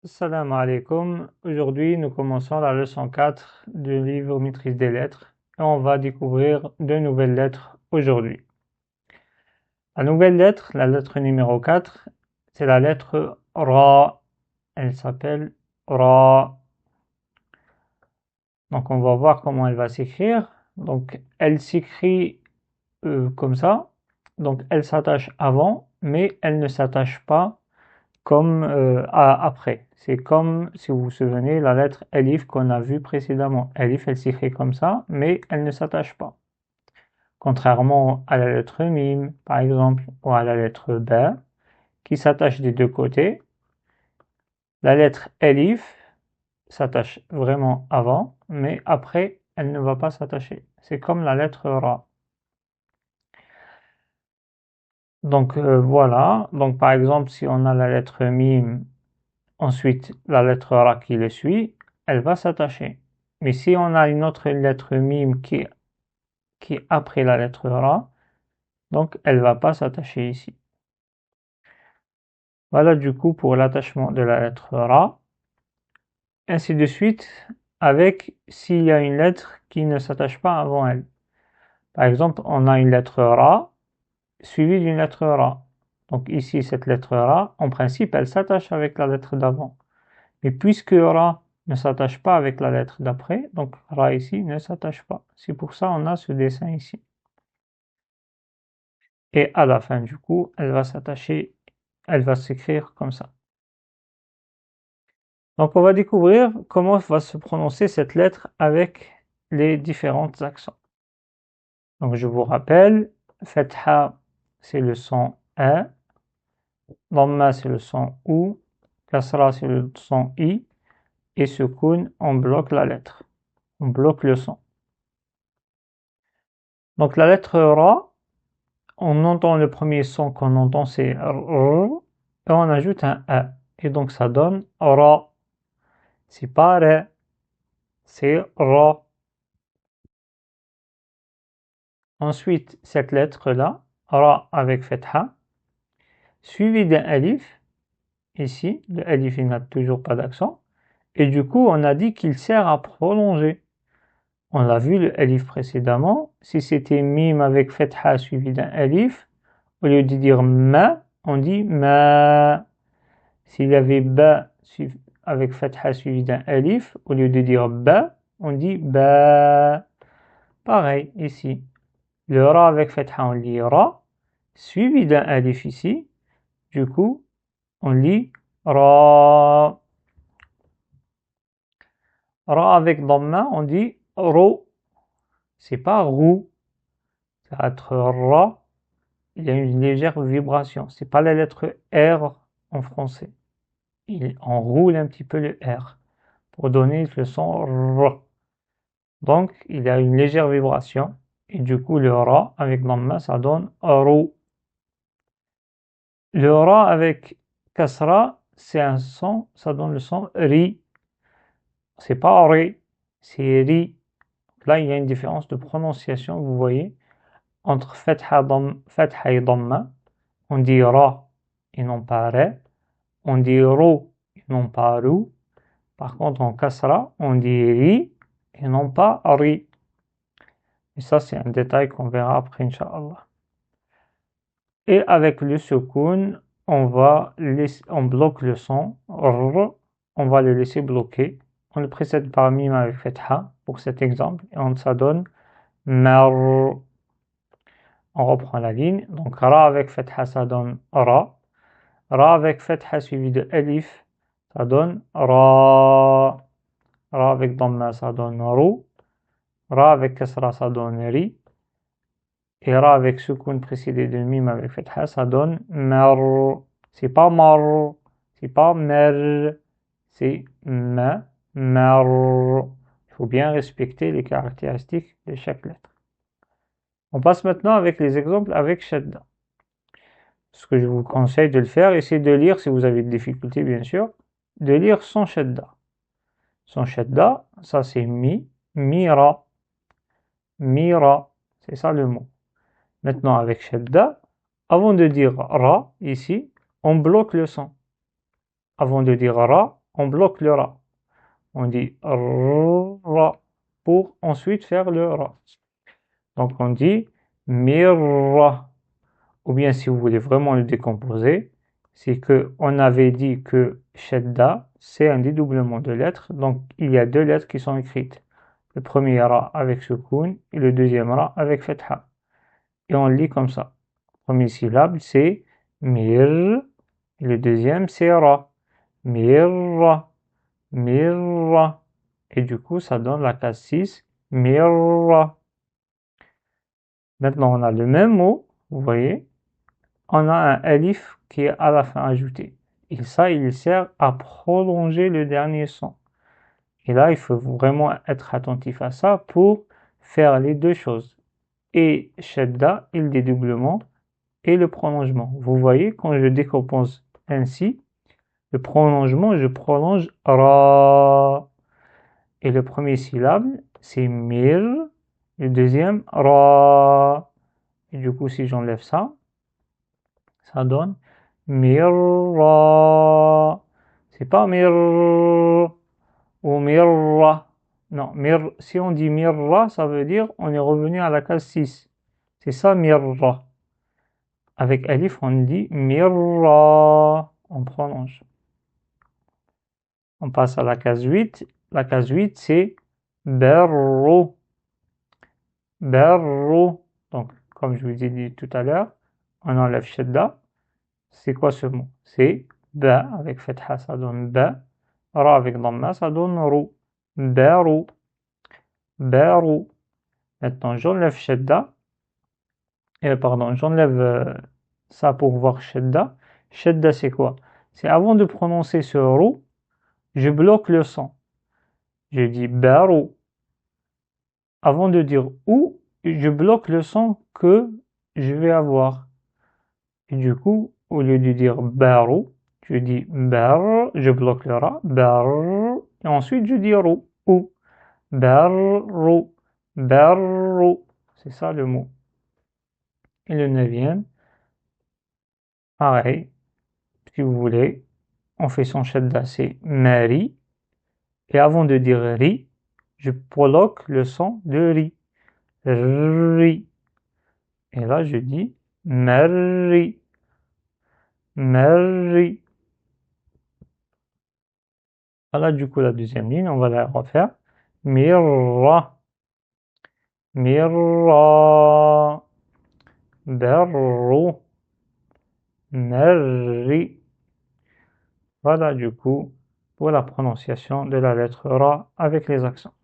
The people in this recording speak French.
Salam alaikum. Aujourd'hui, nous commençons la leçon 4 du livre Maîtrise des lettres et on va découvrir deux nouvelles lettres aujourd'hui. La nouvelle lettre, la lettre numéro 4, c'est la lettre Ra. Elle s'appelle Ra. Donc, on va voir comment elle va s'écrire. Donc, elle s'écrit comme ça. Donc, elle s'attache avant, mais elle ne s'attache pas comme après. C'est comme, si vous vous souvenez, la lettre Elif qu'on a vue précédemment. Elif, elle s'écrit comme ça, mais elle ne s'attache pas. Contrairement à la lettre Mim, par exemple, ou à la lettre B, qui s'attache des deux côtés. La lettre Elif s'attache vraiment avant, mais après, elle ne va pas s'attacher. C'est comme la lettre Ra. Donc voilà. Donc par exemple, si on a la lettre Mim, ensuite la lettre Ra qui le suit, elle va s'attacher. Mais si on a une autre lettre Mim qui est après la lettre Ra, donc elle va pas s'attacher ici. Voilà du coup pour l'attachement de la lettre Ra. Ainsi de suite avec s'il y a une lettre qui ne s'attache pas avant elle. Par exemple, on a une lettre Ra suivie d'une lettre Ra. Donc ici, cette lettre Ra, en principe, elle s'attache avec la lettre d'avant. Mais puisque Ra ne s'attache pas avec la lettre d'après, donc Ra ici ne s'attache pas. C'est pour ça qu'on a ce dessin ici. Et à la fin du coup, elle va s'attacher, elle va s'écrire comme ça. Donc on va découvrir comment va se prononcer cette lettre avec les différents accents. Donc je vous rappelle, Fatha c'est le son A, Dhamma c'est le son OU, Kasra c'est le son I, et Sukun on bloque la lettre, on bloque le son. Donc la lettre Ra, on entend le premier son qu'on entend c'est R, et on ajoute un A, et donc ça donne Ra. C'est pas Ra, c'est Ra. Ensuite, cette lettre-là, Ra avec Fatha, suivie d'un Alif, ici, le Alif il n'a toujours pas d'accent, et du coup on a dit qu'il sert à prolonger. On l'a vu le Alif précédemment, si c'était Mim avec Fatha suivi d'un Alif, au lieu de dire Ma, on dit Ma. S'il y avait Ba avec Fatha suivi d'un Alif, au lieu de dire Ba, on dit Ba. Pareil ici. Le Ra avec Fatha, on lit Ra, suivi d'un Alif ici. Du coup, on lit Ra. Ra avec Dhamma, on dit Ro. C'est pas Rou. Ça va être Ra. Il y a une légère vibration. C'est pas la lettre R en français. On roule un petit peu le R pour donner le son R. Donc, il y a une légère vibration. Et du coup, le Ra avec Dhamma, ça donne Rou. Le Ra avec Kasra, c'est un son, ça donne le son Ri. C'est pas Ri, c'est Ri. Là, il y a une différence de prononciation, vous voyez, entre Fatha et Dhamma. On dit Ra et non pas Re. On dit Ro et non pas Rou. Par contre, en Kasra, on dit Ri et non pas Ri. Et ça, c'est un détail qu'on verra après, Inch'Allah. Et avec le Sukun, on bloque le son, R, on va le laisser bloquer. On le précède par Mim avec Fatha pour cet exemple, et ça donne Mar. On reprend la ligne. Donc Ra avec Fatha, ça donne Ra. Ra avec Fatha suivi de Alif, ça donne Ra. Ra avec Dhamma, ça donne Rou. Ra avec Kasra, ça donne Ri. Et Ra avec Sukun précédé de Mim avec Fatha, ça donne Mar. C'est pas Mar. C'est pas Mer. C'est Ma. Mar. Il faut bien respecter les caractéristiques de chaque lettre. On passe maintenant avec les exemples avec Shadda. Ce que je vous conseille de le faire, essayez de lire, si vous avez des difficultés bien sûr, de lire sans Shadda. Sans Shadda, ça c'est Mi, Mira, Mira, c'est ça le mot. Maintenant avec Shadda, avant de dire Ra, ici, on bloque le son. Avant de dire Ra, on bloque le ra. On dit ra pour ensuite faire le ra. Donc on dit mirra. Ou bien si vous voulez vraiment le décomposer, c'est que on avait dit que shadda, c'est un dédoublement de lettres. Donc il y a deux lettres qui sont écrites. Le premier ra avec sukun et le deuxième ra avec fatha. Et on lit comme ça. Première syllabe, c'est mir. Et le deuxième, c'est ra. Mirra. Mirra. Et du coup, ça donne la case 6. Mirra. Maintenant, on a le même mot. Vous voyez, on a un alif qui est à la fin ajouté. Et ça, il sert à prolonger le dernier son. Et là, il faut vraiment être attentif à ça pour faire les deux choses. Et shadda, et le dédoublement, et le prolongement. Vous voyez, quand je décompose ainsi, le prolongement, je prolonge ra. Et le premier syllabe, c'est mir. Le deuxième, ra. Et du coup, si j'enlève ça, ça donne mirra. C'est pas mir ou mirra. Non, si on dit mirra, ça veut dire on est revenu à la case 6. C'est ça mirra. Avec alif, on dit mirra. On prolonge. On passe à la case 8. La case 8, c'est berru. Berru. Donc, comme je vous ai dit tout à l'heure, on enlève shadda. C'est quoi ce mot? C'est ba avec fatha, ça donne ba. Ra avec dhamma, ça donne ru. Berru. Berru. Maintenant, j'enlève shadda. Pardon, j'enlève ça pour voir shadda. Shadda, c'est quoi? C'est avant de prononcer ce ru, je bloque le son. Je dis berru. Avant de dire ou, je bloque le son que je vais avoir. Et du coup, au lieu de dire baru, je dis bar, je bloque le ra, bar, et ensuite je dis rou, ou. Barru, barru. C'est ça le mot. Et le neuvième, pareil, si vous voulez, on fait son shadda, c'est mari. Et avant de dire ri, je bloque le son de ri. Ri. Et là, je dis Mary. Mary. Voilà, du coup, la deuxième ligne, on va la refaire. Mirra. Mirra. Berru. Mary. Voilà, du coup, pour la prononciation de la lettre Ra avec les accents.